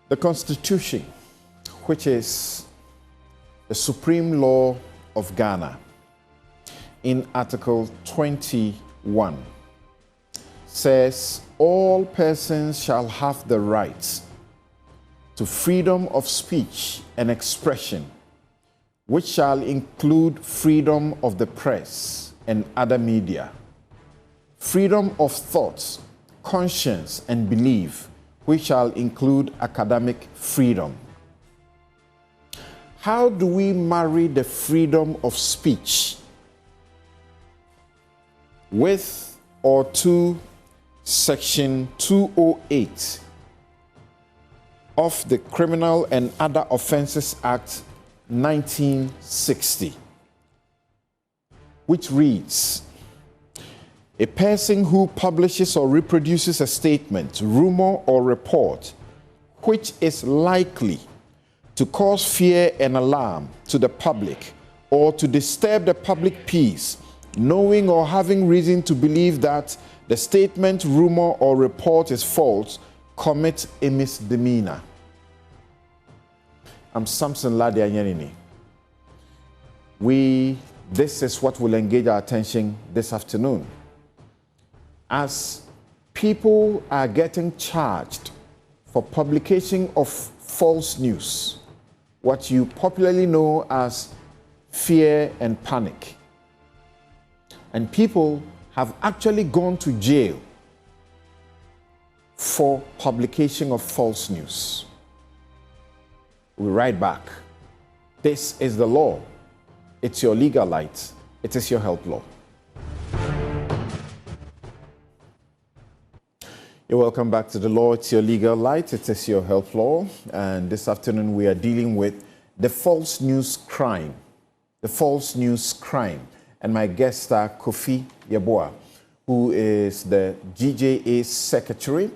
The Constitution, which is the supreme law of Ghana, in Article 21, says all persons shall have the right to freedom of speech and expression, which shall include freedom of the press and other media, freedom of thought, conscience, and belief, which shall include academic freedom. How do we marry the freedom of speech with or to Section 208 of the Criminal and Other Offences Act 1960, which reads, a person who publishes or reproduces a statement, rumor, or report which is likely to cause fear and alarm to the public or to disturb the public peace, knowing or having reason to believe that the statement, rumor, or report is false, commit a misdemeanor. I'm Samson Ladianyanini. This is what will engage our attention this afternoon. As people are getting charged for publication of false news, what you popularly know as fear and panic, and people have actually gone to jail for publication of false news. We write back. This is the law. It's your legal light. It is your help law. You're welcome back to the law. It's your legal light. It is your health law. And this afternoon we are dealing with the false news crime. The false news crime. And my guest are Kofi Yeboah, who is the GJA secretary.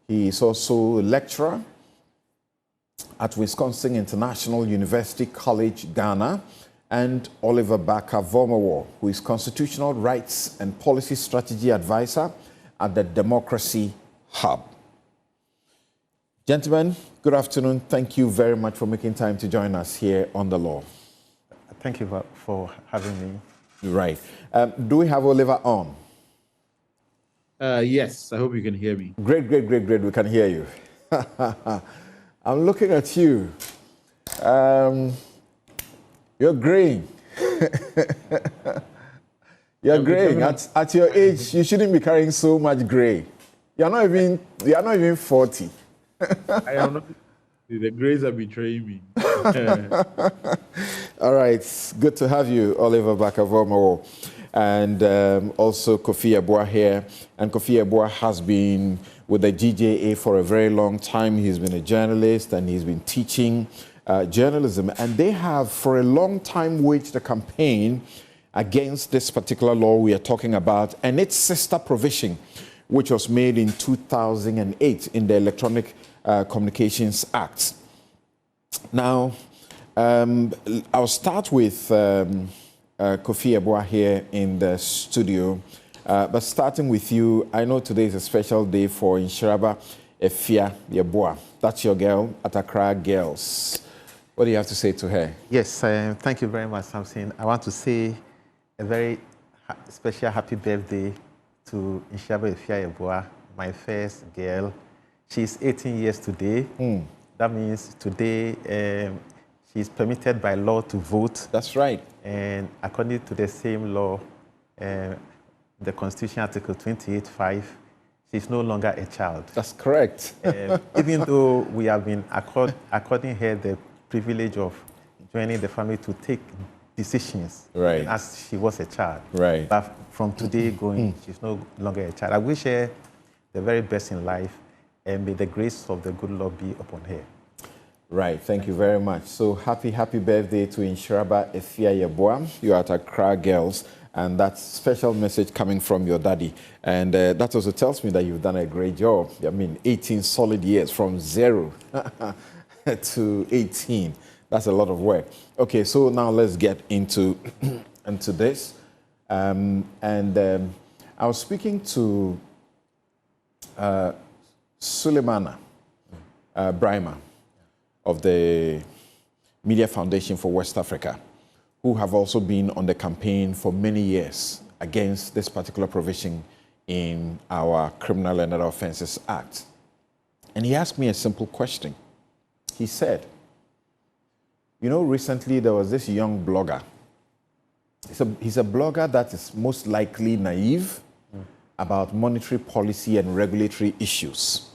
He is also a lecturer at Wisconsin International University College, Ghana, and Oliver Barker-Vormawor, who is constitutional rights and policy strategy advisor at the Democracy Hub. Gentlemen, good afternoon. Thank you very much for making time to join us here on The Law. Thank you for having me. Right. Do we have Oliver on? Yes, I hope you can hear me. Great. We can hear you. I'm looking at you. You're graying. You're graying. At your age, you shouldn't be carrying so much gray. You're not even 40. I am not. The grays are betraying me. All right. Good to have you, Oliver Barker-Vormawor. And also Kofi Yeboah here. And Kofi Yeboah has been with the GJA for a very long time. He's been a journalist and he's been teaching journalism. And they have for a long time waged a campaign against this particular law we are talking about and its sister provision, which was made in 2008 in the Electronic Communications Act. Now, I'll start with Kofi Yeboah here in the studio. But starting with you, I know today is a special day for Inshiraba Efia Yeboah. That's your girl at Accra Girls. What do you have to say to her? Yes, thank you very much, Samson. I want to say a very special happy birthday to Inshiraba Efia Yeboah, my first girl. She's 18 years today. That means today she's permitted by law to vote. That's right. And according to the same law, the Constitution, Article 28(5), she's no longer a child. That's correct. Even though we have been according her the privilege of joining the family to take decisions, right, as she was a child. Right. But from today going, she's no longer a child. I wish her the very best in life, and may the grace of the good Lord be upon her. Right, thank you very much. So happy birthday to Inshiraba Efia Yeboah. You're at Accra Girls. And that special message coming from your daddy. And that also tells me that you've done a great job. I mean, 18 solid years from 0 to 18. That's a lot of work. Okay, so now let's get into this. I was speaking to Suleimana Brahima, of the Media Foundation for West Africa, who have also been on the campaign for many years against this particular provision in our Criminal and Other Offences Act. And he asked me a simple question. He said, you know, recently there was this young blogger. He's a blogger that is most likely naive about monetary policy and regulatory issues.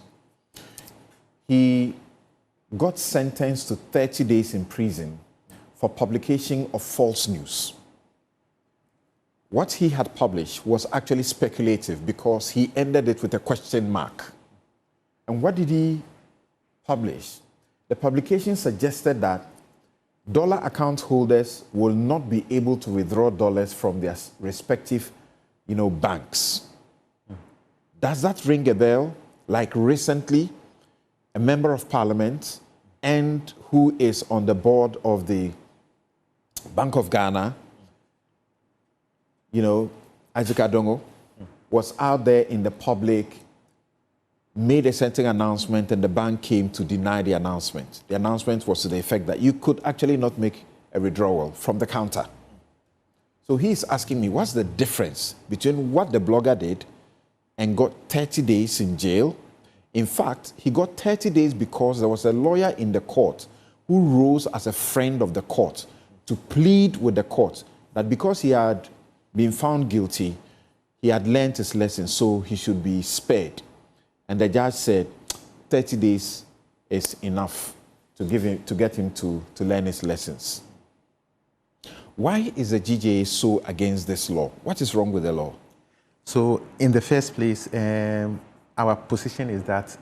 He got sentenced to 30 days in prison for publication of false news. What he had published was actually speculative because he ended it with a question mark. And what did he publish? The publication suggested that dollar account holders will not be able to withdraw dollars from their respective, banks. Does that ring a bell? Like recently, a member of parliament and who is on the board of the Bank of Ghana, Isaac Adongo, was out there in the public, made a certain announcement, and the bank came to deny the announcement. The announcement was to the effect that you could actually not make a withdrawal from the counter. So he's asking me, what's the difference between what the blogger did and got 30 days in jail? In fact, he got 30 days because there was a lawyer in the court who rose as a friend of the court to plead with the court that because he had been found guilty, he had learned his lesson, so he should be spared. And the judge said 30 days is enough to get him to learn his lessons. Why is the GJA so against this law? What is wrong with the law? So in the first place, our position is that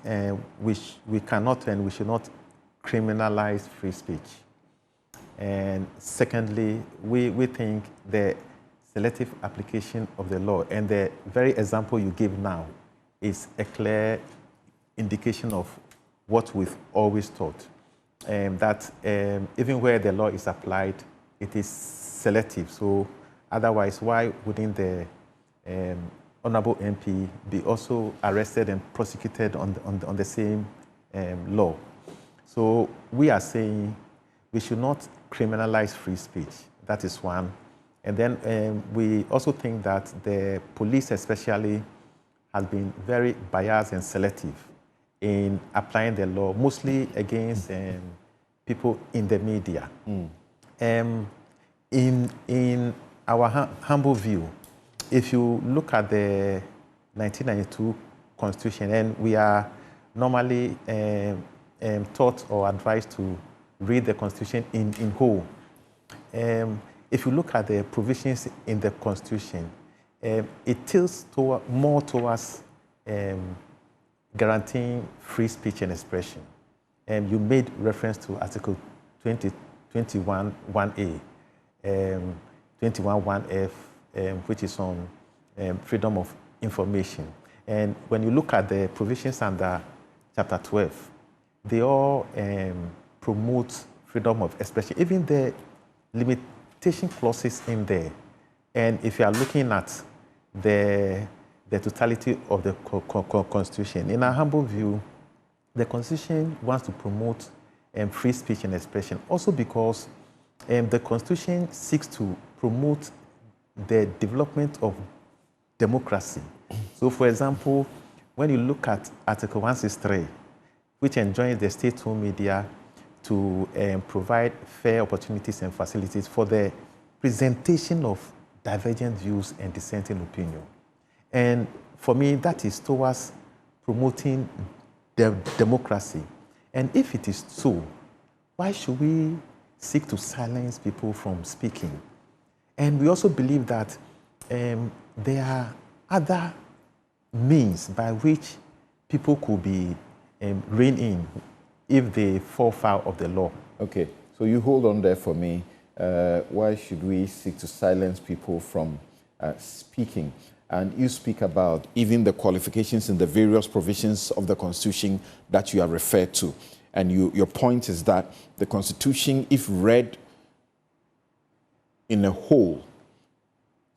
we cannot and we should not criminalize free speech. And secondly, we think the selective application of the law and the very example you give now is a clear indication of what we've always thought, that even where the law is applied, it is selective. So otherwise, why wouldn't the Honorable MP be also arrested and prosecuted on the same law? So we are saying we should not criminalize free speech. That is one. And then we also think that the police especially has been very biased and selective in applying the law, mostly against people in the media. In our humble view, if you look at the 1992 Constitution, and we are normally taught or advised to read the Constitution in whole. If you look at the provisions in the Constitution, it tilts more towards guaranteeing free speech and expression. You made reference to Article 21(1)(a), 21(1)(f), which is on freedom of information. And when you look at the provisions under Chapter 12, they all promote freedom of expression, even the limitation clauses in there. And if you are looking at the totality of the Constitution, in our humble view, the Constitution wants to promote free speech and expression, also because the Constitution seeks to promote the development of democracy. So, for example, when you look at Article 163, which enjoins the state-owned media to provide fair opportunities and facilities for the presentation of divergent views and dissenting opinion. And for me, that is towards promoting the democracy. And if it is so, why should we seek to silence people from speaking? And we also believe that there are other means by which people could be reined in if they fall foul of the law. Okay, so you hold on there for me. Why should we seek to silence people from speaking? And you speak about even the qualifications in the various provisions of the Constitution that you have referred to. And your point is that the Constitution, if read in a whole,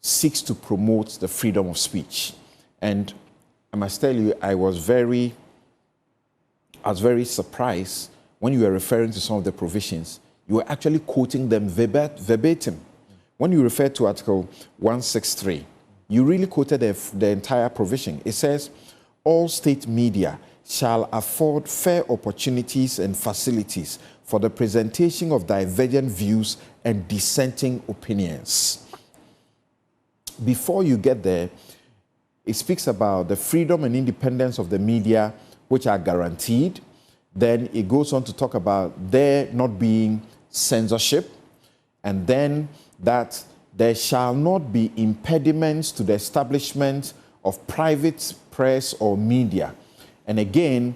seeks to promote the freedom of speech. And I must tell you, I was very surprised when you were referring to some of the provisions, you were actually quoting them verbatim. When you refer to Article 163, you really quoted the entire provision. It says, all state media shall afford fair opportunities and facilities for the presentation of divergent views and dissenting opinions. Before you get there, it speaks about the freedom and independence of the media, which are guaranteed. Then it goes on to talk about there not being censorship, and then that there shall not be impediments to the establishment of private press or media. And again,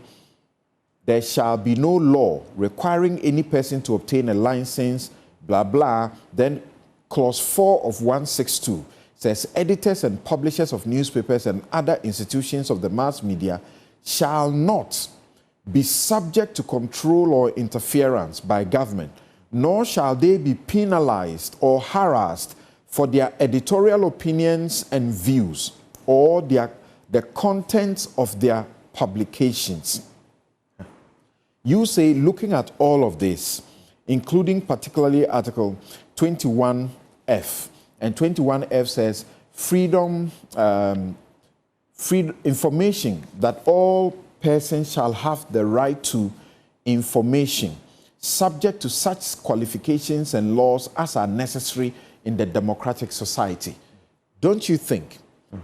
there shall be no law requiring any person to obtain a license, blah, blah. Then clause 4 of 162 says, editors and publishers of newspapers and other institutions of the mass media shall not be subject to control or interference by government, nor shall they be penalized or harassed for their editorial opinions and views or the contents of their publications. You say, looking at all of this, including particularly Article 21F, and 21F says freedom, information, that all persons shall have the right to information, subject to such qualifications and laws as are necessary in the democratic society. Don't you think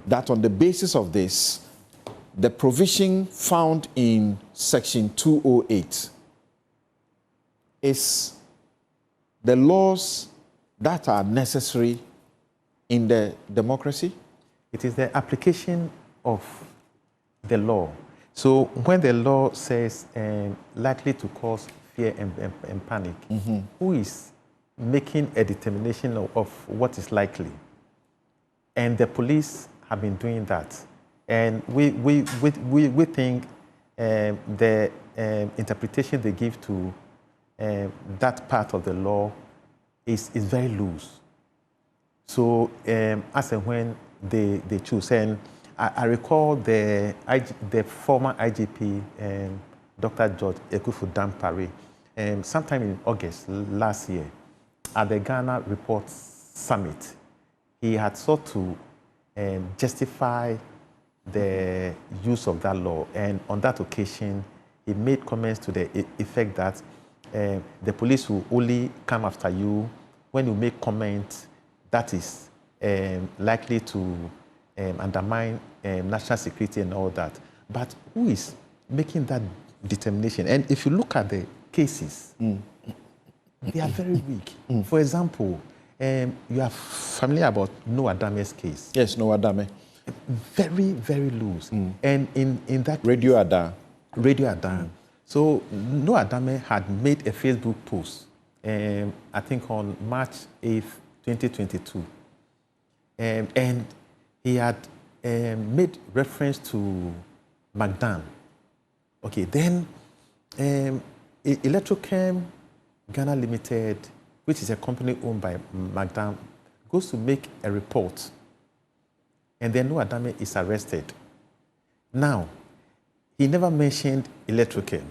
that on the basis of this, the provision found in Section 208 is the laws that are necessary in the democracy? It is the application of the law. So when the law says likely to cause fear and panic, who is making a determination of what is likely? And the police have been doing that. And we think the interpretation they give to that part of the law is very loose. So as and when they choose, and I recall the former IGP, Dr. George Ekufu-Dampare, sometime in August last year, at the Ghana Report Summit, he had sought to justify the use of that law. And on that occasion, he made comments to the effect that the police will only come after you when you make comments that is likely to undermine national security and all that. But who is making that determination? And if you look at the cases, they are very weak. For example, you are familiar about Noah Adame's case. Yes, Noah Adame. Very, very loose. And in that Radio Ada. Radio Ada. So Noah Adame had made a Facebook post, I think on March 8th, 2022. And he had made reference to McDan. Okay, then Electrochem Ghana Limited, which is a company owned by McDan, goes to make a report. And then Noah Adame is arrested. Now, he never mentioned Electrochem.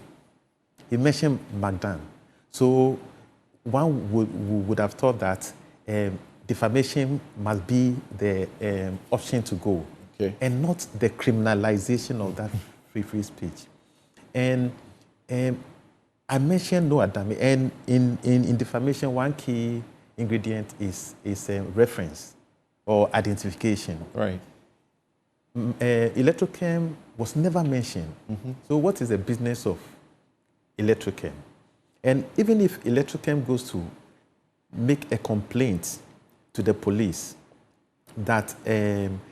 He mentioned McDan. So one would have thought that defamation must be the option to go, okay, and not the criminalization of that free speech. And I mentioned Noah Adame, and in defamation, one key ingredient is reference or identification. Right. Electrochem was never mentioned. So what is the business of Electrochem? And even if Electrochem goes to make a complaint to the police that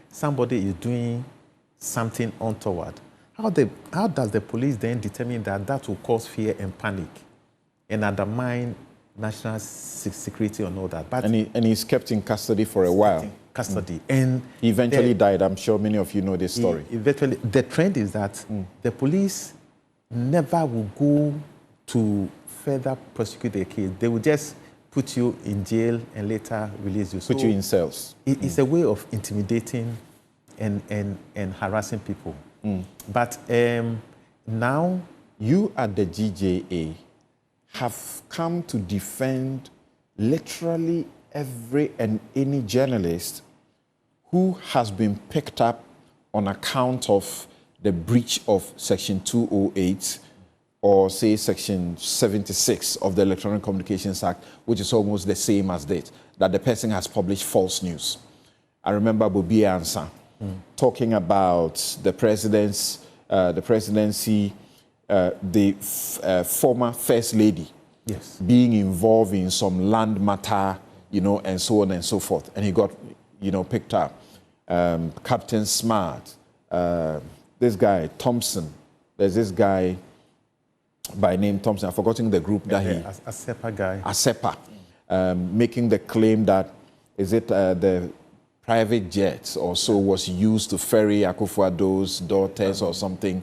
somebody is doing something untoward, how does the police then determine that will cause fear and panic and undermine national security and all that? But and he's kept in custody for a while. Custody. And he eventually died. I'm sure many of you know this story. Eventually, the trend is that the police never will go to further prosecute the case. They will just put you in jail and later release you. Put you in cells. It's a way of intimidating and harassing people. But now, you at the GJA have come to defend literally every and any journalist who has been picked up on account of the breach of Section 208 or, say, Section 76 of the Electronic Communications Act, which is almost the same as that the person has published false news. I remember Bobi Ansa talking about the presidency, the former First Lady being involved in some land matter, and so on and so forth. And he got, picked up. Captain Smart, this guy, Thompson. There's this guy by name Thompson. I've forgotten the group that he... Asepa guy. Asepa. Making the claim that, the private jets or so was used to ferry Akufo-Addo's daughters or something,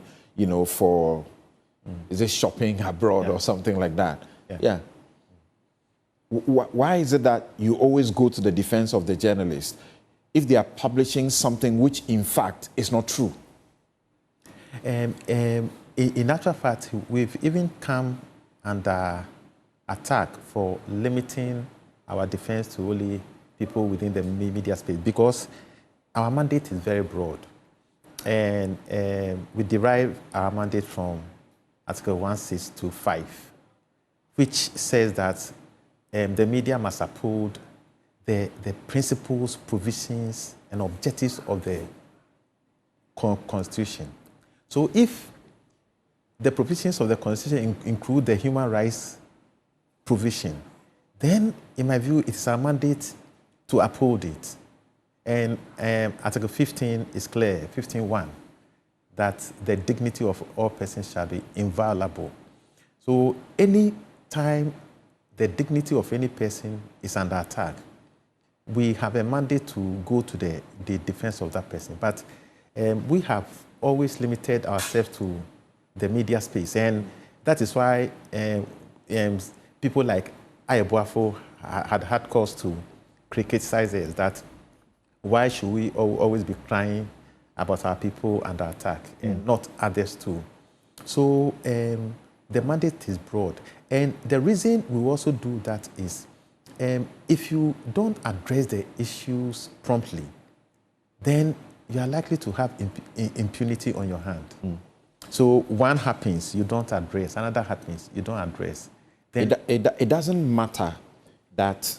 for, is it shopping abroad or something like that? Yeah. Why is it that you always go to the defense of the journalist if they are publishing something which, in fact, is not true? In actual fact, we've even come under attack for limiting our defense to only people within the media space because our mandate is very broad. And we derive our mandate from Article 1625, which says that the media must uphold the principles, provisions, and objectives of the Constitution. So if the provisions of the Constitution include the human rights provision, then, in my view, it's our mandate to uphold it. And Article 15 is clear, 15.1, that the dignity of all persons shall be inviolable. So any time the dignity of any person is under attack, we have a mandate to go to the defense of that person. But we have always limited ourselves to the media space. And that is why people like Ayeboafo had cause to criticize us that why should we always be crying about our people under attack and not others too? So the mandate is broad. And the reason we also do that is if you don't address the issues promptly, then you are likely to have impunity on your hand. So one happens, you don't address. Another happens, you don't address. Then it doesn't matter that,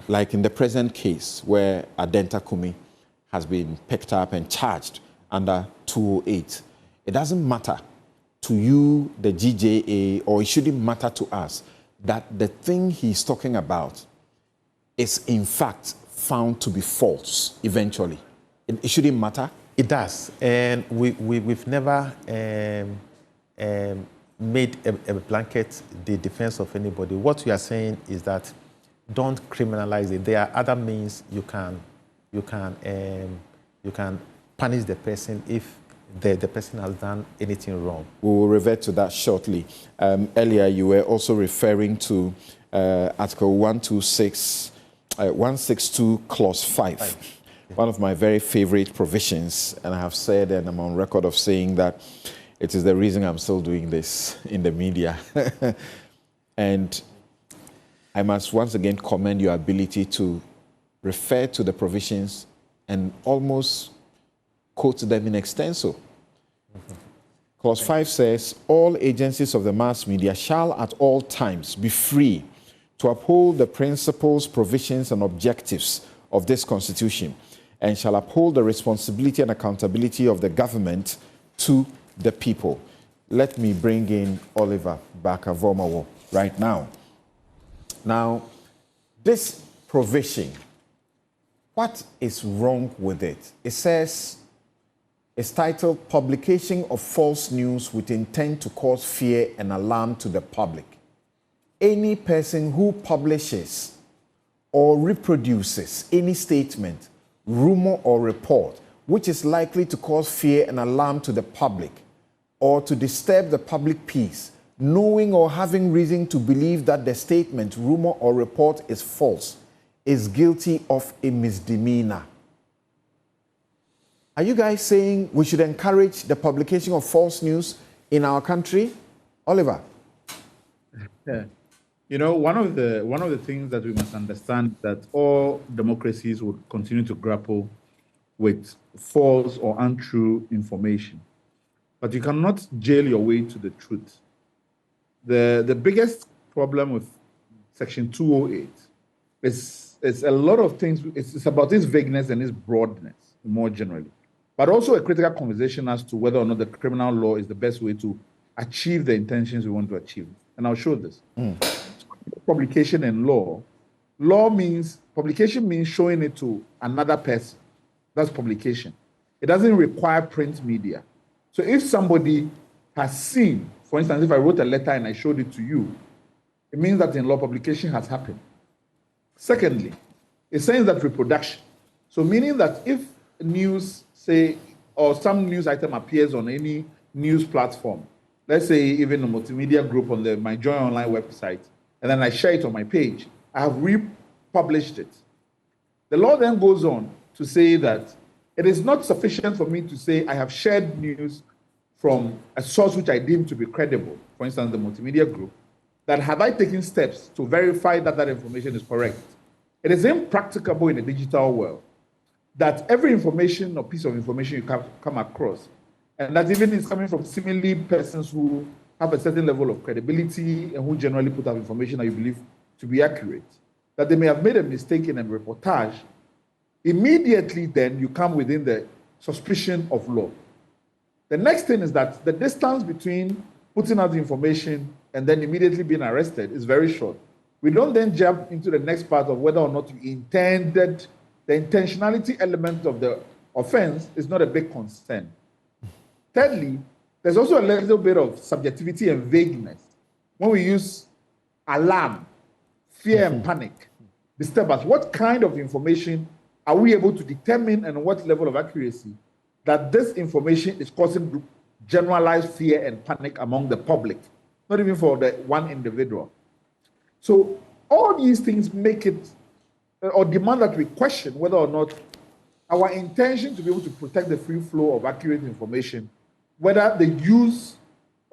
like in the present case where Adenta Kumi has been picked up and charged under 208, it doesn't matter to you, the GJA, or it shouldn't matter to us that the thing he's talking about is in fact found to be false eventually. It shouldn't matter. It does, and we've never made a blanket the defense of anybody. What we are saying is that don't criminalize it. There are other means you can punish the person if the person has done anything wrong. We will revert to that shortly. Earlier, you were also referring to Article 162, Clause 5. One of my very favorite provisions, and I have said, and I'm on record of saying that it is the reason I'm still doing this in the media. And I must once again commend your ability to refer to the provisions and almost quote them in extenso. Clause 5 says, all agencies of the mass media shall at all times be free to uphold the principles, provisions, and objectives of this Constitution, and shall uphold the responsibility and accountability of the government to the people. Let me bring in Oliver Barker-Vormawor right now. Now, this provision, what is wrong with it? It says, it's titled, Publication of False News with Intent to Cause Fear and Alarm to the Public. Any person who publishes or reproduces any statement, rumor, or report which is likely to cause fear and alarm to the public or to disturb the public peace, knowing or having reason to believe that the statement, rumor, or report is false, is guilty of a misdemeanor. Are you guys saying we should encourage the publication of false news in our country? Oliver? Yeah. You know, one of the things that we must understand that all democracies would continue to grapple with false or untrue information. But you cannot jail your way to the truth. The biggest problem with Section 208 is a lot of things. It's about its vagueness and its broadness more generally, but also a critical conversation as to whether or not the criminal law is the best way to achieve the intentions we want to achieve. And I'll show this. Publication and law. Publication means showing it to another person. That's publication. It doesn't require print media. So if somebody has seen, for instance, if I wrote a letter and I showed it to you, it means that in law publication has happened. Secondly, it says that reproduction. So meaning that if news, say, or some news item appears on any news platform, let's say even a multimedia group on the My Joy Online website, and then I share it on my page, I have republished it. The law then goes on to say that it is not sufficient for me to say I have shared news from a source which I deem to be credible, for instance, the multimedia group, that have I taken steps to verify that that information is correct. It is impracticable in a digital world that every information or piece of information you come across, and that even is coming from seemingly persons who have a certain level of credibility and who generally put out information that you believe to be accurate, that they may have made a mistake in a reportage, immediately then you come within the suspicion of law. The next thing is that the distance between putting out the information and then immediately being arrested is very short. We don't then jump into the next part of whether or not you intended. The intentionality element of the offense is not a big concern. Thirdly, there's also a little bit of subjectivity and vagueness. When we use alarm, fear and panic, disturbance, what kind of information are we able to determine and what level of accuracy that this information is causing generalized fear and panic among the public, not even for the one individual. So all these things make it or demand that we question whether or not our intention to be able to protect the free flow of accurate information, whether the use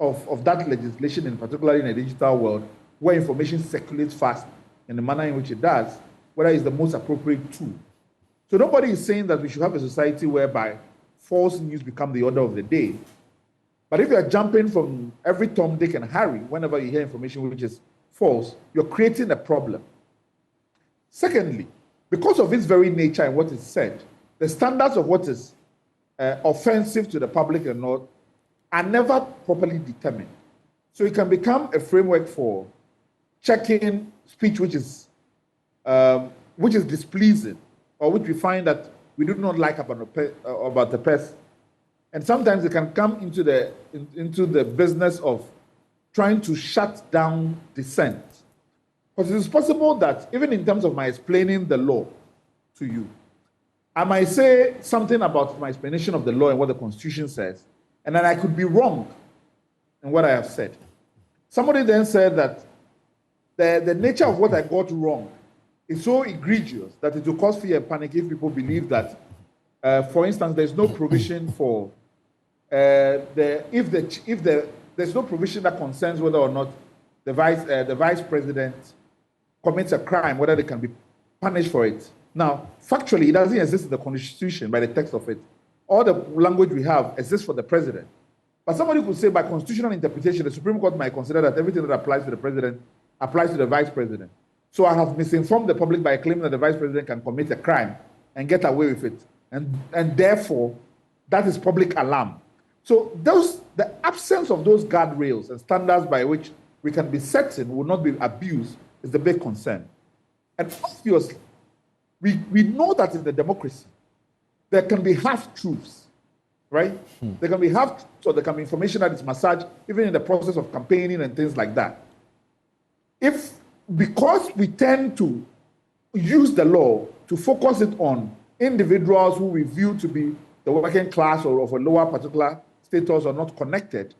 of that legislation, in particular in a digital world, where information circulates fast in the manner in which it does, whether it's the most appropriate tool. So nobody is saying that we should have a society whereby false news become the order of the day. But if you are jumping from every Tom, Dick, and Harry, whenever you hear information which is false, you're creating a problem. Secondly, because of its very nature and what is said, the standards of what is offensive to the public and not are never properly determined. So it can become a framework for checking speech which is displeasing or which we find that we do not like about the person. And sometimes it can come into the business of trying to shut down dissent. Because it is possible that even in terms of my explaining the law to you, I might say something about my explanation of the law and what the Constitution says, and then I could be wrong in what I have said. Somebody then said that the nature of what I got wrong is so egregious that it will cause fear and panic if people believe that, for instance, there's no provision for there's no provision that concerns whether or not the vice president commits a crime, whether they can be punished for it. Now, factually, it doesn't exist in the Constitution by the text of it. All the language we have exists for the president. But somebody could say by constitutional interpretation, the Supreme Court might consider that everything that applies to the president applies to the vice president. So I have misinformed the public by claiming that the vice president can commit a crime and get away with it. And therefore, that is public alarm. So the absence of those guardrails and standards by which we can be certain will not be abused is the big concern. And obviously, we know that in the democracy, there can be half-truths, right? There can be half-truths or there can be information that is massaged, even in the process of campaigning and things like that. Because we tend to use the law to focus it on individuals who we view to be the working class or of a lower particular status or not connected,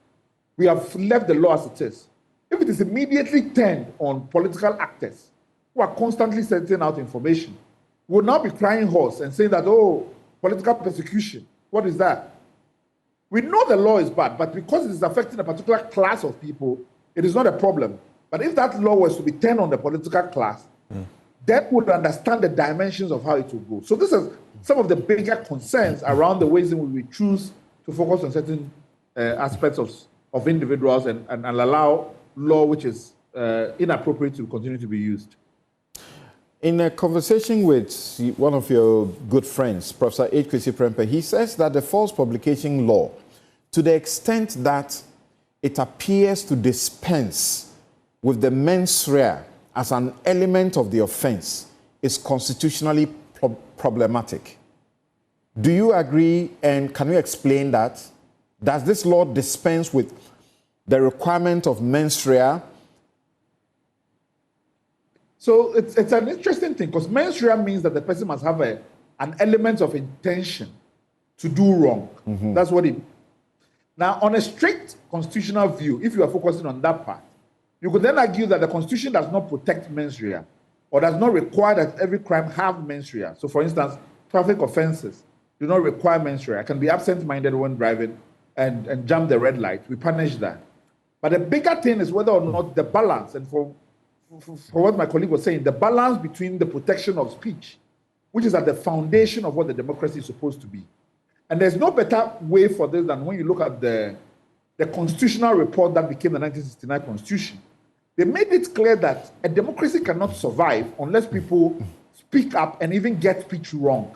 we have left the law as it is. If it is immediately turned on political actors who are constantly sending out information, we will now be crying horse and saying that, oh, political persecution, what is that? We know the law is bad, but because it is affecting a particular class of people, it is not a problem. But if that law was to be turned on the political class, then we would understand the dimensions of how it will go. So this is some of the bigger concerns around the ways in which we choose to focus on certain aspects of individuals and allow law which is inappropriate to continue to be used. In a conversation with one of your good friends, Professor H. Kwesi Prempeh, he says that the false publication law, to the extent that it appears to dispense with the mens rea as an element of the offense, is constitutionally problematic. Do you agree, and can you explain that? Does this law dispense with the requirement of mens rea? So it's an interesting thing, because mens rea means that the person must have an element of intention to do wrong. That's what it means. Now, on a strict constitutional view, if you are focusing on that part, you could then argue that the Constitution does not protect mens rea, or does not require that every crime have mens rea. So, for instance, traffic offenses do not require mens rea. I can be absent-minded when driving and jump the red light. We punish that. But the bigger thing is whether or not the balance, and for what my colleague was saying, the balance between the protection of speech, which is at the foundation of what the democracy is supposed to be. And there's no better way for this than when you look at the constitutional report that became the 1969 Constitution. They made it clear that a democracy cannot survive unless people speak up and even get speech wrong.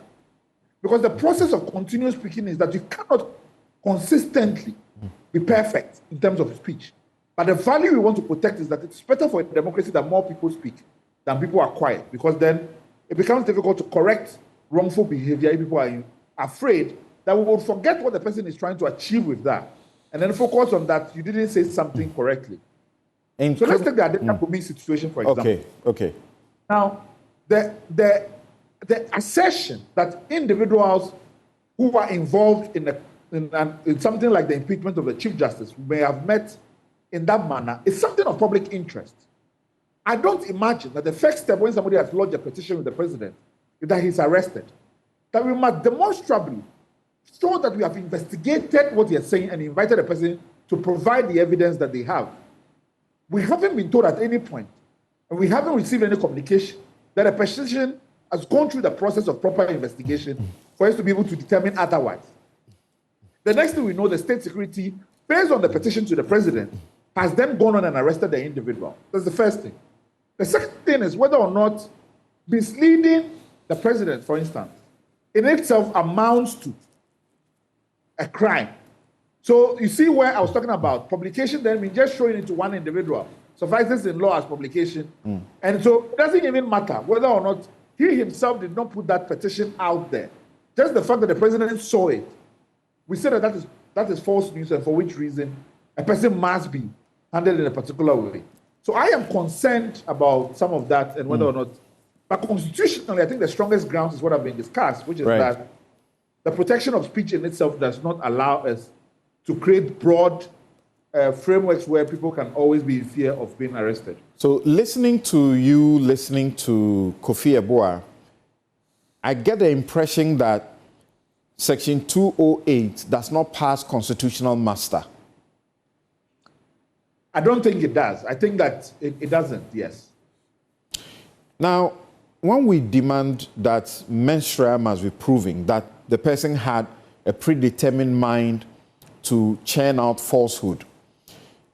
Because the process of continuous speaking is that you cannot consistently be perfect in terms of speech. But the value we want to protect is that it's better for a democracy that more people speak than people are quiet, because then it becomes difficult to correct wrongful behavior if people are afraid that we will forget what the person is trying to achieve with that, and then focus on that you didn't say something correctly. So let's take the Adeka Kumi situation, for example. Okay. Now, the assertion that individuals who are involved in something like the impeachment of the Chief Justice may have met in that manner is something of public interest. I don't imagine that the first step when somebody has lodged a petition with the president is that he's arrested. That we must demonstrably show that we have investigated what he is saying and invited the person to provide the evidence that they have. We haven't been told at any point, and we haven't received any communication that a petition has gone through the process of proper investigation for us to be able to determine otherwise. The next thing we know, the state security, based on the petition to the president, has then gone on and arrested the individual. That's the first thing. The second thing is whether or not misleading the president, for instance, in itself amounts to a crime. So you see where I was talking about publication then means just showing it to one individual. Suffices in law as publication. And so it doesn't even matter whether or not he himself did not put that petition out there. Just the fact that the president saw it, we say that is false news, and for which reason a person must be handled in a particular way. So I am concerned about some of that and whether or not, but constitutionally, I think the strongest grounds is what have been discussed, which is that the protection of speech in itself does not allow us to create broad frameworks where people can always be in fear of being arrested. So listening to Kofi Eboah, I get the impression that Section 208 does not pass constitutional muster. I don't think it does. I think that it doesn't, yes. Now, when we demand that mens rea must be proving that the person had a predetermined mind to churn out falsehood,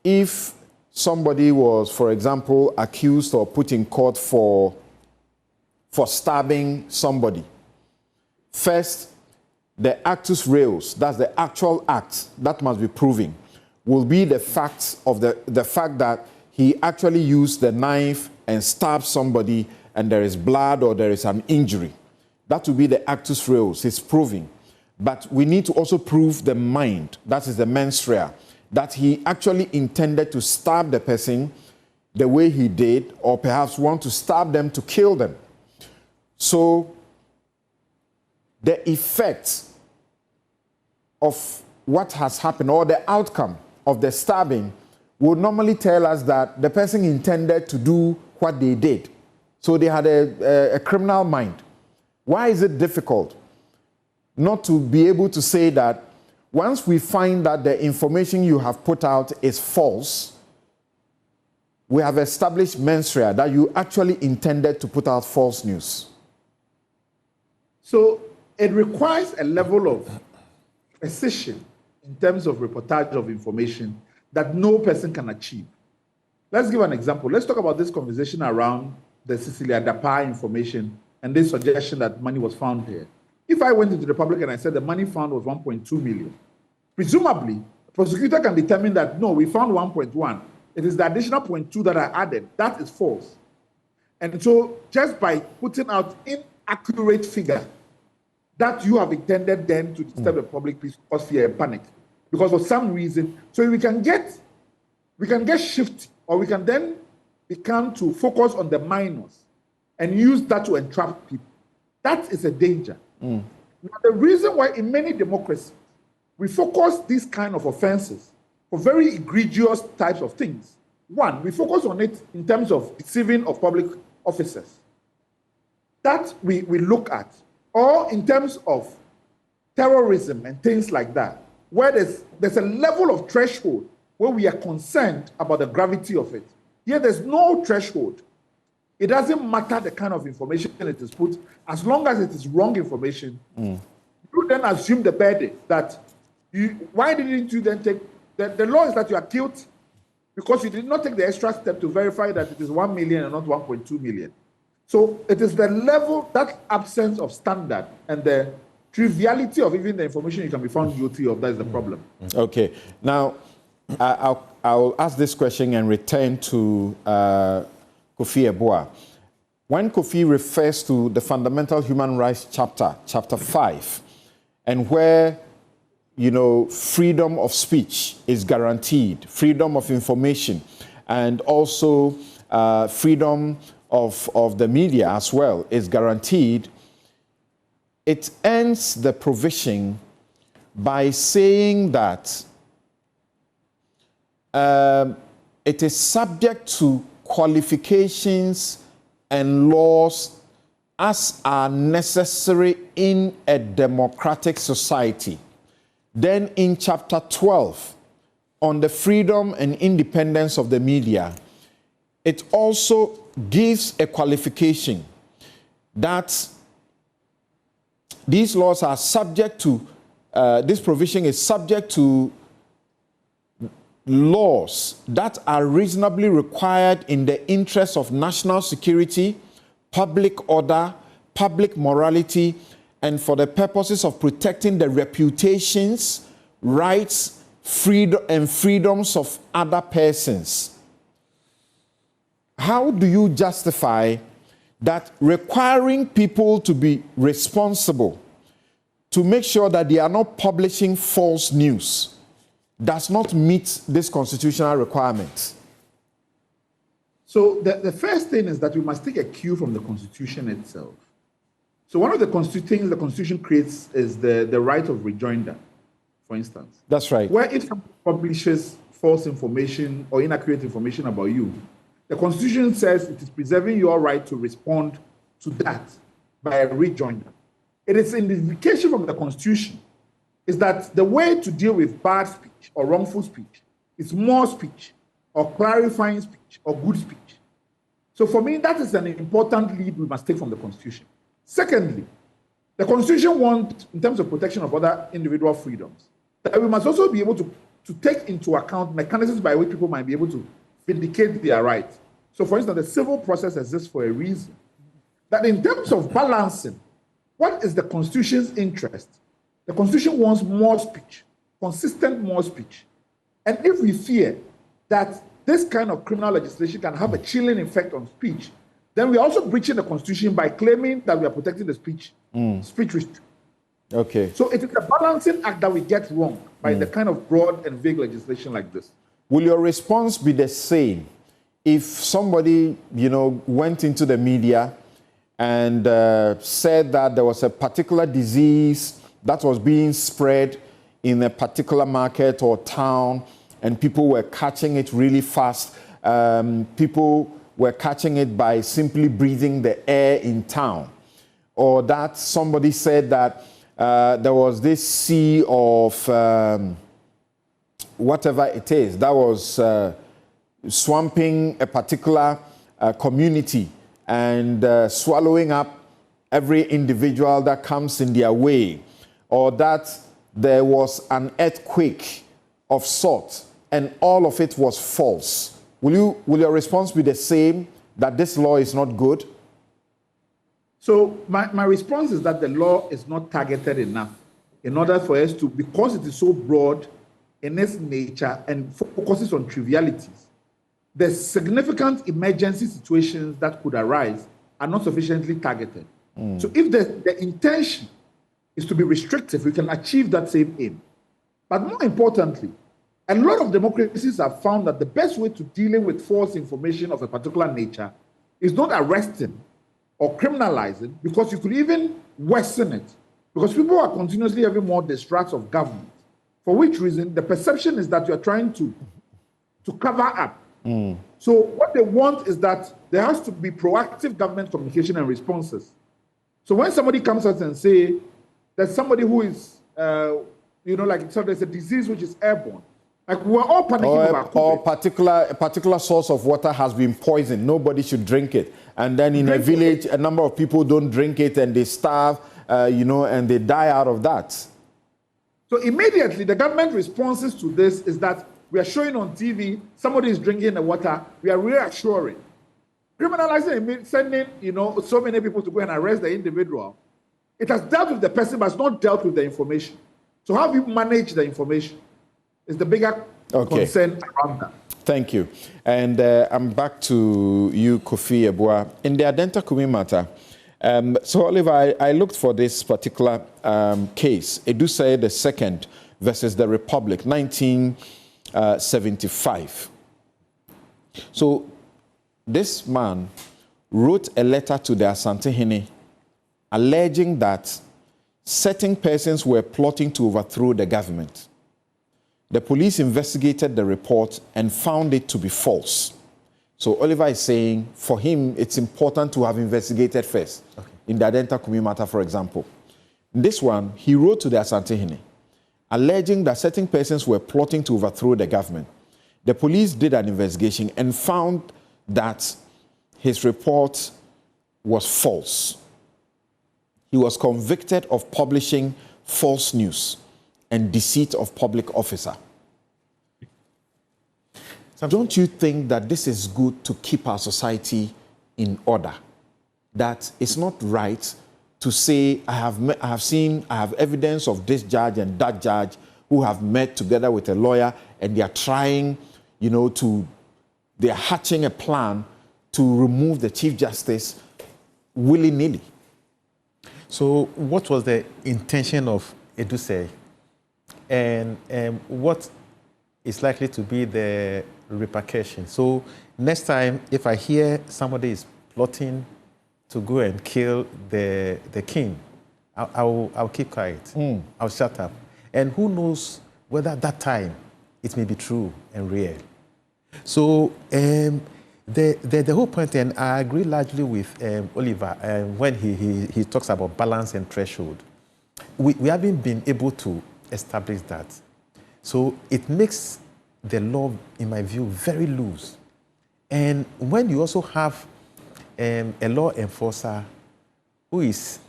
if somebody was, for example, accused or put in court for stabbing somebody, first, the actus reus, that's the actual act that must be proven, will be the facts of the fact that he actually used the knife and stabbed somebody and there is blood or there is an injury. That will be the actus reus, it's proving. But we need to also prove the mind, that is the mens rea, that he actually intended to stab the person the way he did, or perhaps want to stab them to kill them. So the effect of what has happened or the outcome of the stabbing would normally tell us that the person intended to do what they did. So they had a criminal mind. Why is it difficult not to be able to say that once we find that the information you have put out is false, we have established mens rea that you actually intended to put out false news? So it requires a level of precision in terms of reportage of information that no person can achieve. Let's give an example. Let's talk about this conversation around the Cecilia Dapa information and this suggestion that money was found here. If I went into the public and I said the money found was 1.2 million, presumably, the prosecutor can determine that, no, we found 1.1. It is the additional 0.2 that I added. That is false. And so just by putting out inaccurate figure that you have intended then to disturb the public peace, cause fear and panic. Because for some reason, so we can get shifty, or we can then become to focus on the minors and use that to entrap people. That is a danger. Now, the reason why in many democracies we focus these kind of offenses for very egregious types of things. One, we focus on it in terms of deceiving of public officers. That we look at. Or in terms of terrorism and things like that, where there's a level of threshold where we are concerned about the gravity of it. Here, there's no threshold. It doesn't matter the kind of information it is put, as long as it is wrong information. You then assume the burden that why didn't you then take the law is that you are guilty because you did not take the extra step to verify that it is 1 million and not 1.2 million. So it is the level, that absence of standard and the triviality of even the information you can be found guilty of, that is the problem. Okay. Now, I'll ask this question and return to Kofi Eboah. When Kofi refers to the Fundamental Human Rights chapter 5, and where, freedom of speech is guaranteed, freedom of information, and also freedom of the media as well is guaranteed, it ends the provision by saying that it is subject to qualifications and laws as are necessary in a democratic society. Then in chapter 12, on the freedom and independence of the media, it also gives a qualification that these laws are subject to, this provision is subject to laws that are reasonably required in the interest of national security, public order, public morality, and for the purposes of protecting the reputations, rights, freedom, and freedoms of other persons. How do you justify that requiring people to be responsible to make sure that they are not publishing false news does not meet this constitutional requirement? So the first thing is that we must take a cue from the Constitution itself. So one of the things the Constitution creates is the right of rejoinder, for instance. That's right. Where if someone publishes false information or inaccurate information about you, the Constitution says it is preserving your right to respond to that by a rejoinder. It is an indication from the Constitution is that the way to deal with bad speech or wrongful speech is more speech or clarifying speech or good speech. So for me, that is an important lead we must take from the Constitution. Secondly, the Constitution wants, in terms of protection of other individual freedoms, that we must also be able to take into account mechanisms by which people might be able to vindicate their rights. So for instance, the civil process exists for a reason. That in terms of balancing, what is the Constitution's interest? The Constitution wants more speech, consistent more speech. And if we fear that this kind of criminal legislation can have a chilling effect on speech, then we're also breaching the Constitution by claiming that we are protecting the speech restriction. Okay. So it is a balancing act that we get wrong by the kind of broad and vague legislation like this. Will your response be the same if somebody, went into the media and said that there was a particular disease that was being spread in a particular market or town and people were catching it really fast? People were catching it by simply breathing the air in town. Or that somebody said that there was this sea of whatever it is that was swamping a particular community and swallowing up every individual that comes in their way, or that there was an earthquake of sorts and all of it was false, will your response be the same, that this law is not good? So my response is that the law is not targeted enough in order for us to, because it is so broad in its nature and focuses on trivialities, the significant emergency situations that could arise are not sufficiently targeted. So if the intention is to be restrictive, we can achieve that same aim. But more importantly, a lot of democracies have found that the best way to dealing with false information of a particular nature is not arresting or criminalizing, because you could even worsen it, because people are continuously having more distrust of government, for which reason the perception is that you are trying to cover up. So what they want is that there has to be proactive government communication and responses. So when somebody comes out and say there's somebody who is, like so there's a disease which is airborne, like we're all panicking about COVID. Or a particular source of water has been poisoned, nobody should drink it. And then in a village, a number of people don't drink it and they starve, and they die out of that. So immediately the government responses to this is that we are showing on TV, somebody is drinking the water, we are reassuring. Criminalizing, sending, so many people to go and arrest the individual. It has dealt with the person, but it's not dealt with the information. So how do you manage the information is the bigger concern around that. Thank you. And I'm back to you, Kofi Yeboah. In the Adenta Kumi matter, so Oliver, I looked for this particular case, Edusei II versus the Republic, 1975. So this man wrote a letter to the Asantehene alleging that certain persons were plotting to overthrow the government. The police investigated the report and found it to be false. So Oliver is saying, for him, it's important to have investigated first. Okay. In the Adenta Kumi matter, for example. This one, he wrote to the Asantehene, alleging that certain persons were plotting to overthrow the government. The police did an investigation and found that his report was false. He was convicted of publishing false news and deceit of public officer. Don't you think that this is good to keep our society in order? That it's not right to say, I have evidence of this judge and that judge who have met together with a lawyer and they are trying, they are hatching a plan to remove the Chief Justice willy-nilly. So what was the intention of Edusei? And what is likely to be the repercussion? So next time, if I hear somebody is plotting to go and kill the king, I'll keep quiet. I'll shut up. And who knows whether at that time it may be true and real. So the whole point, and I agree largely with Oliver when he talks about balance and threshold. We haven't been able to establish that. So it makes the law, in my view, very loose. And when you also have a law enforcer who is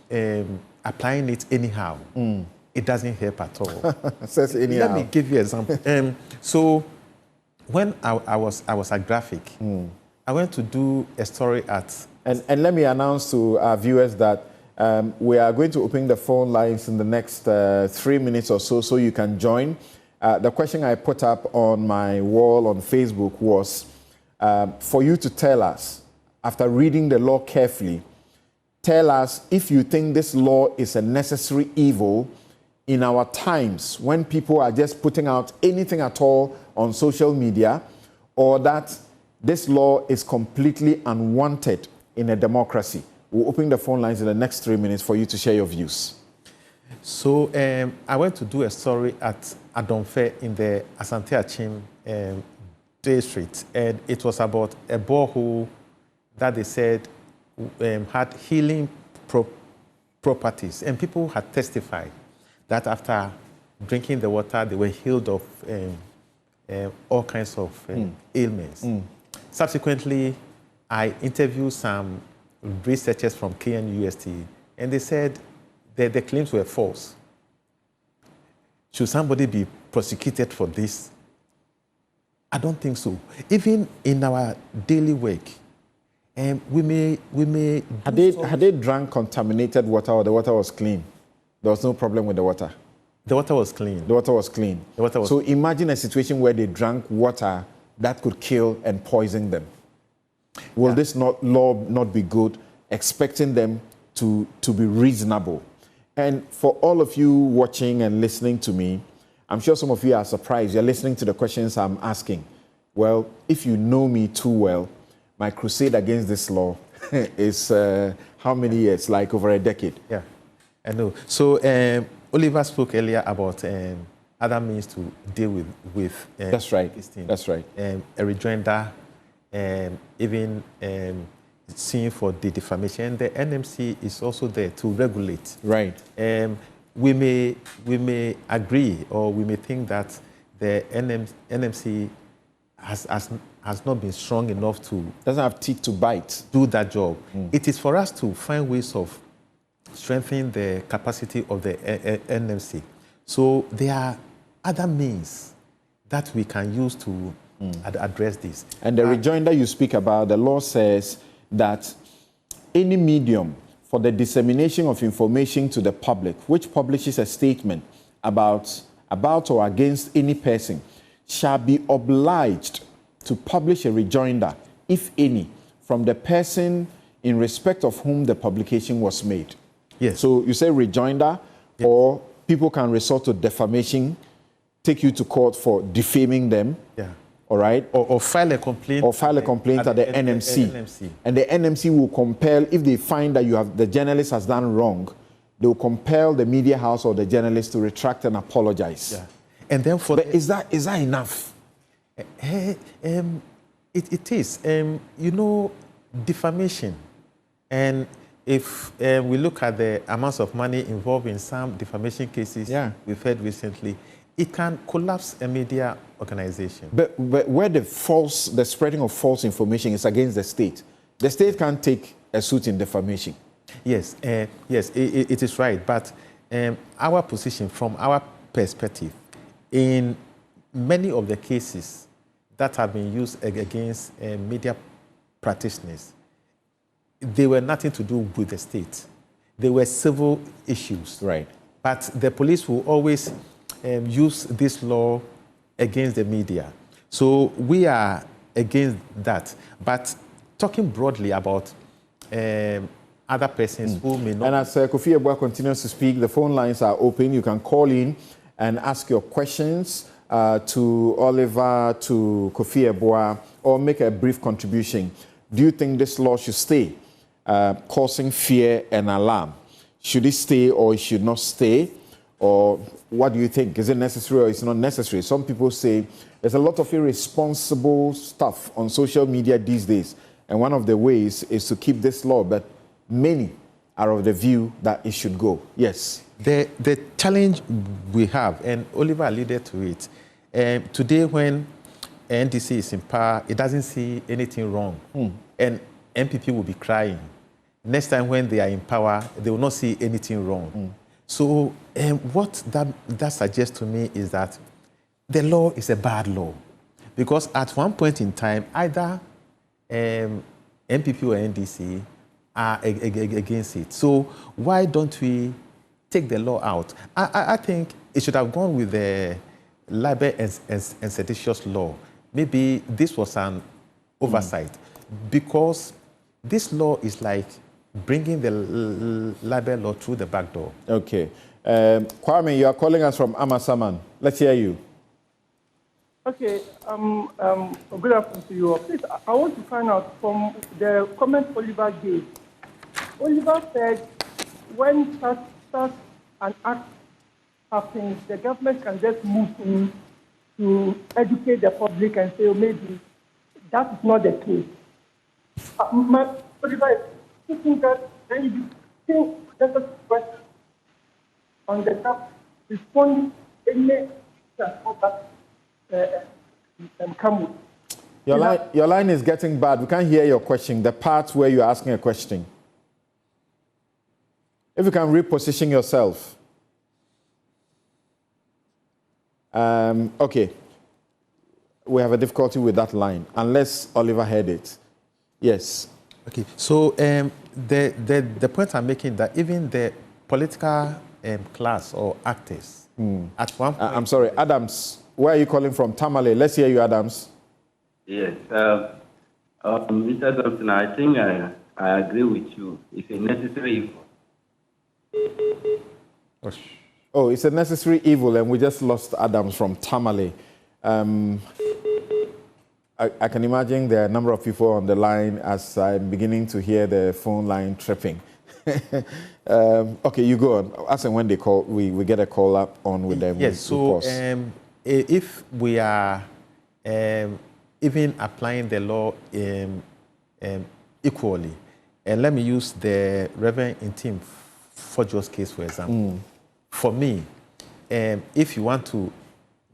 applying it anyhow, it doesn't help at all. Says anyhow. Let me give you an example. So when I was at Graphic, I went to do a story at... And let me announce to our viewers that we are going to open the phone lines in the next 3 minutes or so you can join. The question I put up on my wall on Facebook was for you to tell us, after reading the law carefully, tell us if you think this law is a necessary evil in our times when people are just putting out anything at all on social media, or that this law is completely unwanted in a democracy. We'll open the phone lines in the next 3 minutes for you to share your views. So I went to do a story at Adomfe in the Asante Achim district, and it was about a borehole that they said had healing properties, and people had testified that after drinking the water, they were healed of all kinds of ailments. Subsequently, I interviewed some researchers from KNUST, and they said that the claims were false. Should somebody be prosecuted for this? I don't think so. Even in our daily work, we may. Had they drank contaminated water or the water was clean? There was no problem with the water. The water was clean. The water was clean. The water was so imagine a situation where they drank water that could kill and poison them. Will this law not be good? Expecting them to be reasonable. And for all of you watching and listening to me, I'm sure some of you are surprised. You're listening to the questions I'm asking. Well, if you know me too well, my crusade against this law is how many years? Like over a decade. Yeah, I know. So Oliver spoke earlier about other means to deal with That's right. this thing. That's right. A rejoinder, even seeing for the defamation. The NMC is also there to regulate. Right. We may agree or we may think that the NMC has not been strong enough to doesn't have teeth to bite. Do that job. It is for us to find ways of strengthening the capacity of the NMC. So there are other means that we can use to address this. And the rejoinder you speak about, the law says that any medium for the dissemination of information to the public, which publishes a statement about or against any person, shall be obliged to publish a rejoinder, if any, from the person in respect of whom the publication was made. Yes. So you say rejoinder, yes. Or people can resort to defamation, take you to court for defaming them. Yeah. All right. Or file a complaint. Or file a complaint at the NMC. And the NMC will compel, if they find that the journalist has done wrong, they will compel the media house or the journalist to retract and apologize. Yeah. And then is that enough? It is. Defamation. And if we look at the amounts of money involved in some defamation cases we've heard recently, it can collapse a media organization. But where the spreading of false information is against the state can't take a suit in defamation. Yes, it is right. But our position, from our perspective, in many of the cases that have been used against media practitioners, they were nothing to do with the state. They were civil issues. Right. But the police will always use this law against the media. So we are against that. But talking broadly about other persons who may not... And as Kofi Ebua continues to speak, the phone lines are open. You can call in and ask your questions to Oliver, to Kofi Ebua, or make a brief contribution. Do you think this law should stay, causing fear and alarm? Should it stay or it should not stay? Or what do you think? Is it necessary or it's not necessary? Some people say there's a lot of irresponsible stuff on social media these days. And one of the ways is to keep this law, but many are of the view that it should go. Yes. The challenge we have, and Oliver alluded to it, today when NDC is in power, it doesn't see anything wrong. And MPP will be crying. Next time when they are in power, they will not see anything wrong. So what that suggests to me is that the law is a bad law. Because at one point in time, either MPP or NDC are against it. So why don't we take the law out? I think it should have gone with the libel and seditious law. Maybe this was an oversight. Because this law is like bringing the libel law through the back door. Okay. Kwame, you are calling us from Amasaman. Let's hear you. Okay. Good afternoon to you all. Please, I want to find out from the comment Oliver gave. Oliver said when such an act happens, the government can just move in to educate the public and say, oh, maybe that is not the case. Oliver is thinking that then you think that's a question on the top, responding any come with. Your line is getting bad. We can't hear your question, the part where you're asking a question. If you can reposition yourself. Okay. We have a difficulty with that line, unless Oliver heard it. Yes. Okay. So the point I'm making that even the political class or actors at one point. I'm sorry, Adams. Where are you calling from? Tamale. Let's hear you, Adams. Yes. Mr. Thompson, I think I agree with you. It's a necessary evil. Oh, it's a necessary evil, and we just lost Adams from Tamale. I can imagine there are a number of people on the line as I'm beginning to hear the phone line tripping. Okay, you go on. As and when they call, we get a call up on with them. Yes, so if we are even applying the law equally, and let me use the Reverend Intim Fojo's case, for example. For me, if you want to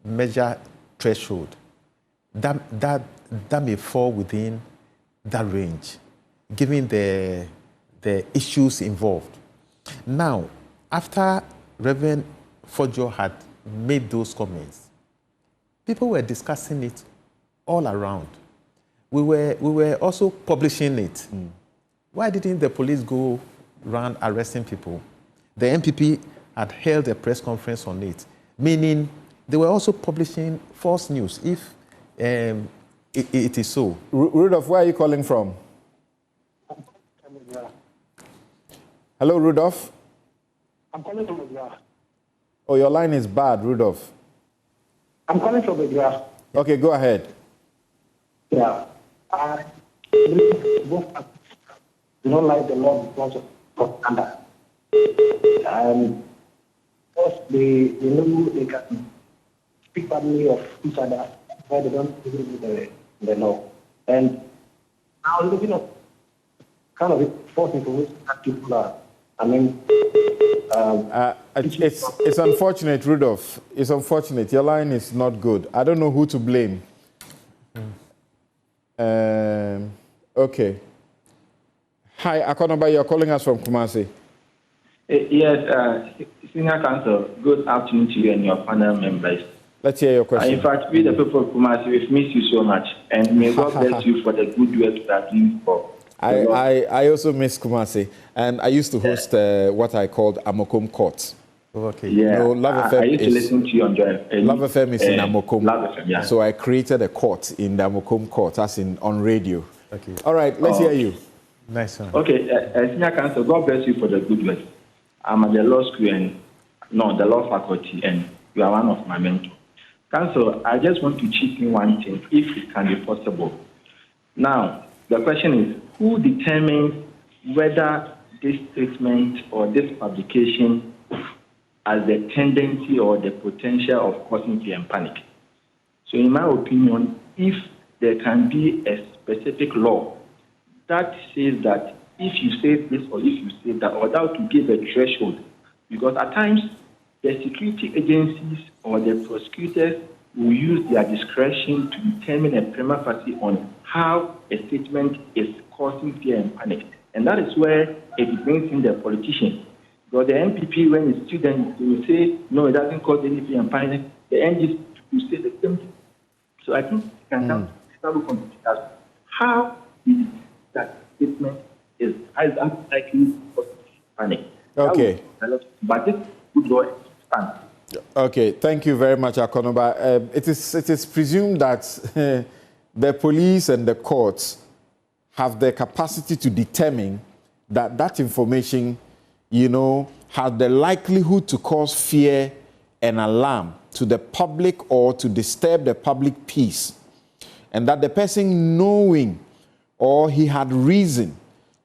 measure threshold, that may fall within that range, given the issues involved. Now, after Reverend Fojo had made those comments, people were discussing it all around. We were also publishing it. Why didn't the police go around arresting people? The MPP had held a press conference on it, meaning they were also publishing false news, if it is so. Rudolph, where are you calling from? Hello, Rudolph? I'm calling from Agra. Oh, your line is bad, Rudolph. I'm calling from Agra. Okay, go ahead. Yeah. I believe both do not like the law because of propaganda. Because they know they can speak badly of each other, why they don't even do the law. And now looking at kind of false information that people are, it's unfortunate, Rudolph. It's unfortunate. Your line is not good. I don't know who to blame. Okay. Hi, Akonoba, you're calling us from Kumasi. Yes, Senior Counsel, good afternoon to you and your panel members. Let's hear your question. In fact, we the people of Kumasi, we've missed you so much, and may God bless you for the good work you are doing for. I also miss Kumasi, and I used to host what I called Amokum Court. Okay. Yeah, Love FM I used to listen to you on Love FM is in Amokum. Love FM, yeah. So I created a court in the Amokum Court, as in on radio. Okay. All right, let's hear you. Nice one. Okay, Senior Counsel, God bless you for the good work. I'm at the law school the law faculty, and you are one of my mentors. Counsel, I just want to chip in one thing, if it can be possible. Now, the question is, who determines whether this statement or this publication has the tendency or the potential of causing fear and panic? So in my opinion, if there can be a specific law that says that if you say this or if you say that, or that to give a threshold, because at times the security agencies or the prosecutors will use their discretion to determine a prima facie on how a statement is causing fear and panic. And that is where it brings in the politician. Because the MPP, when it's students, they will say, no, it doesn't cause any fear and panic. The NGs will say the same thing. So I think it can start looking at how is that statement is likely to cause panic. Okay. But this good law stands. Okay, thank you very much, Akonoba. It is presumed that the police and the courts have the capacity to determine that information, had the likelihood to cause fear and alarm to the public or to disturb the public peace, and that the person knowing or he had reason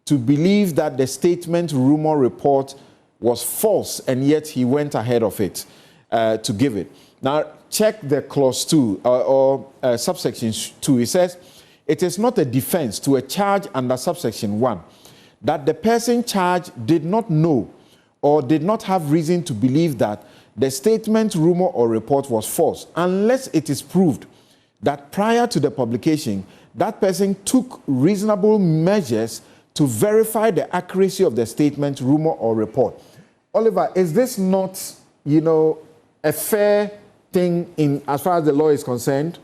to believe that the statement, rumor, report was false, and yet he went ahead of it to give it. Now, check the clause 2 or subsection 2. It says, it is not a defense to a charge under subsection 1 that the person charged did not know or did not have reason to believe that the statement, rumor, or report was false, unless it is proved that prior to the publication, that person took reasonable measures to verify the accuracy of the statement, rumor, or report. Oliver, is this not, a fair thing in as far as the law is concerned?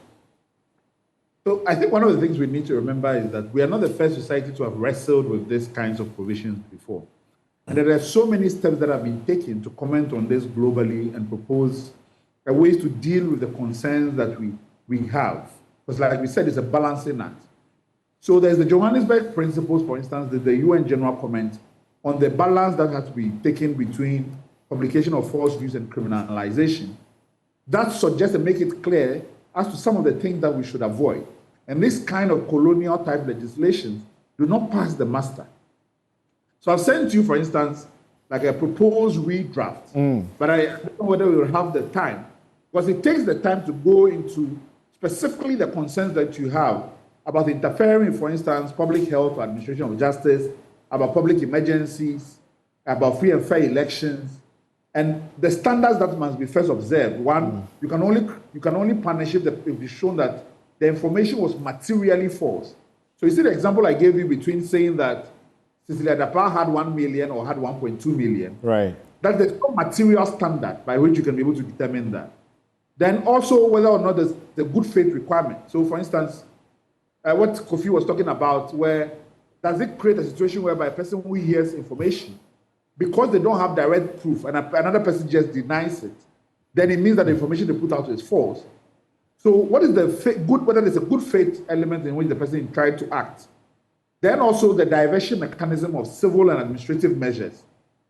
So I think one of the things we need to remember is that we are not the first society to have wrestled with these kinds of provisions before. And there are so many steps that have been taken to comment on this globally and propose ways to deal with the concerns that we have. Because like we said, it's a balancing act. So there's the Johannesburg Principles, for instance, the UN General Comment on the balance that has to be taken between publication of false news and criminalization. That suggests and make it clear as to some of the things that we should avoid. And this kind of colonial type legislation do not pass the muster. So I've sent you, for instance, like a proposed redraft, but I don't know whether we will have the time, because it takes the time to go into specifically the concerns that you have about interfering, for instance, public health or administration of justice, about public emergencies, about free and fair elections, and the standards that must be first observed. One, you can only punish it if it's shown that the information was materially false. So you see the example I gave you between saying that Cecilia Dapa had 1 million or had 1.2 million. Right. That there's no material standard by which you can be able to determine that. Then also whether or not there's the good faith requirement. So for instance, what Kofi was talking about, where does it create a situation whereby a person who hears information, because they don't have direct proof and another person just denies it, then it means that the information they put out is false. So what is the whether there's a good faith element in which the person tried to act? Then also the diversion mechanism of civil and administrative measures.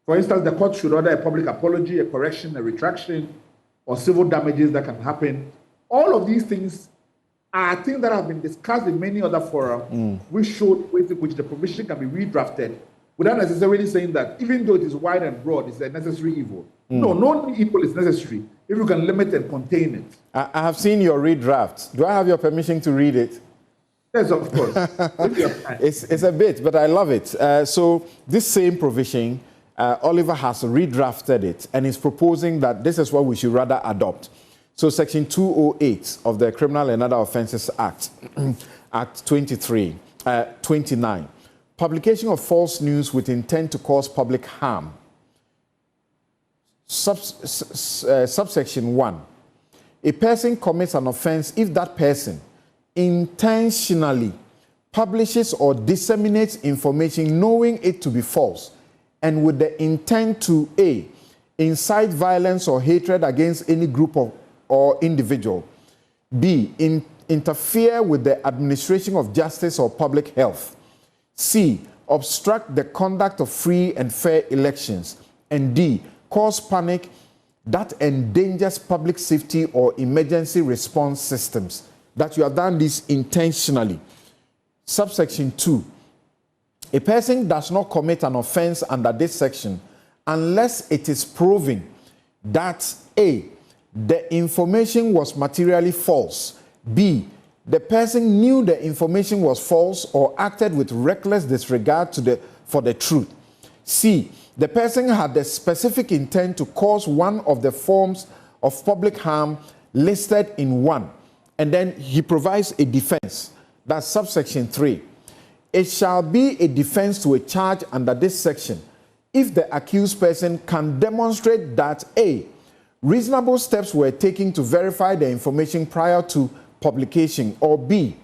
For instance, the court should order a public apology, a correction, a retraction, or civil damages that can happen. All of these things are things that have been discussed in many other forums, which showed ways in which the provision can be redrafted without necessarily saying that even though it is wide and broad, it's a necessary evil. No evil is necessary if you can limit and contain it. I have seen your redraft. Do I have your permission to read it? Yes, of course. It's a bit, but I love it. So this same provision, Oliver has redrafted it and is proposing that this is what we should rather adopt. So Section 208 of the Criminal and Other Offences Act, Act 29, publication of false news with intent to cause public harm. Subsection 1, a person commits an offence if that person intentionally publishes or disseminates information knowing it to be false and with the intent to A, incite violence or hatred against any group or individual, B, interfere with the administration of justice or public health, C, obstruct the conduct of free and fair elections, and D, cause panic that endangers public safety or emergency response systems. That you have done this intentionally. Subsection 2, a person does not commit an offense under this section unless it is proven that A, the information was materially false, B, the person knew the information was false or acted with reckless disregard for the truth, C, the person had the specific intent to cause one of the forms of public harm listed in 1. And then he provides a defense. That's subsection 3. It shall be a defense to a charge under this section if the accused person can demonstrate that A, reasonable steps were taken to verify the information prior to publication, or B,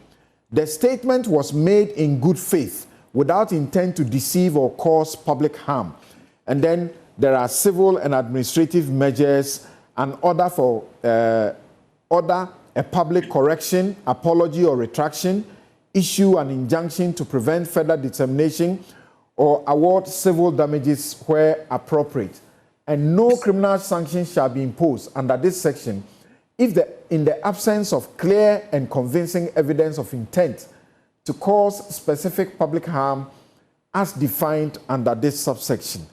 the statement was made in good faith without intent to deceive or cause public harm. And then there are civil and administrative measures and order for a public correction, apology or retraction, issue an injunction to prevent further dissemination, or award civil damages where appropriate. And no criminal sanction shall be imposed under this section if in the absence of clear and convincing evidence of intent to cause specific public harm as defined under this subsection.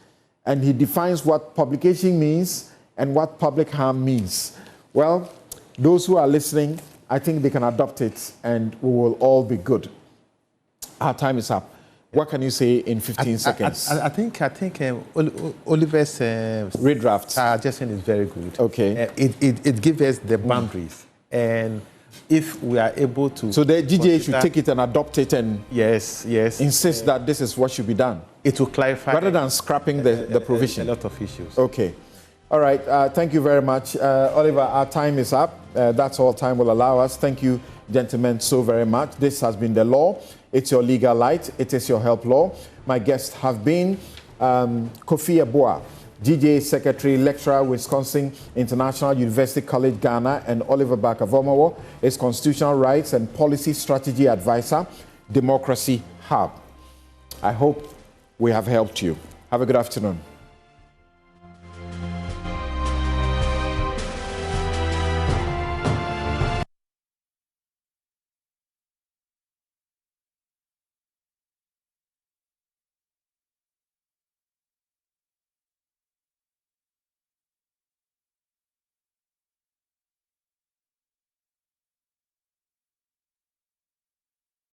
And he defines what publication means and what public harm means. Well, those who are listening, I think they can adopt it and we will all be good. Our time is up. What can you say in 15 seconds? I think Oliver's redraft suggestion is very good. Okay. It gives us the boundaries. And if we are able to... So the GJA should take it and adopt it and yes, insist that this is what should be done. It will clarify... Rather than scrapping the provision. A lot of issues. Okay. All right. Thank you very much. Oliver, our time is up. That's all time will allow us. Thank you, gentlemen, so very much. This has been The Law. It's your legal light. It is your help law. My guests have been Kofi Aboah, GJA Secretary, Lecturer, Wisconsin International University College, Ghana, and Oliver Baka-Vomowo is Constitutional Rights and Policy Strategy Advisor, Democracy Hub. I hope we have helped you. Have a good afternoon.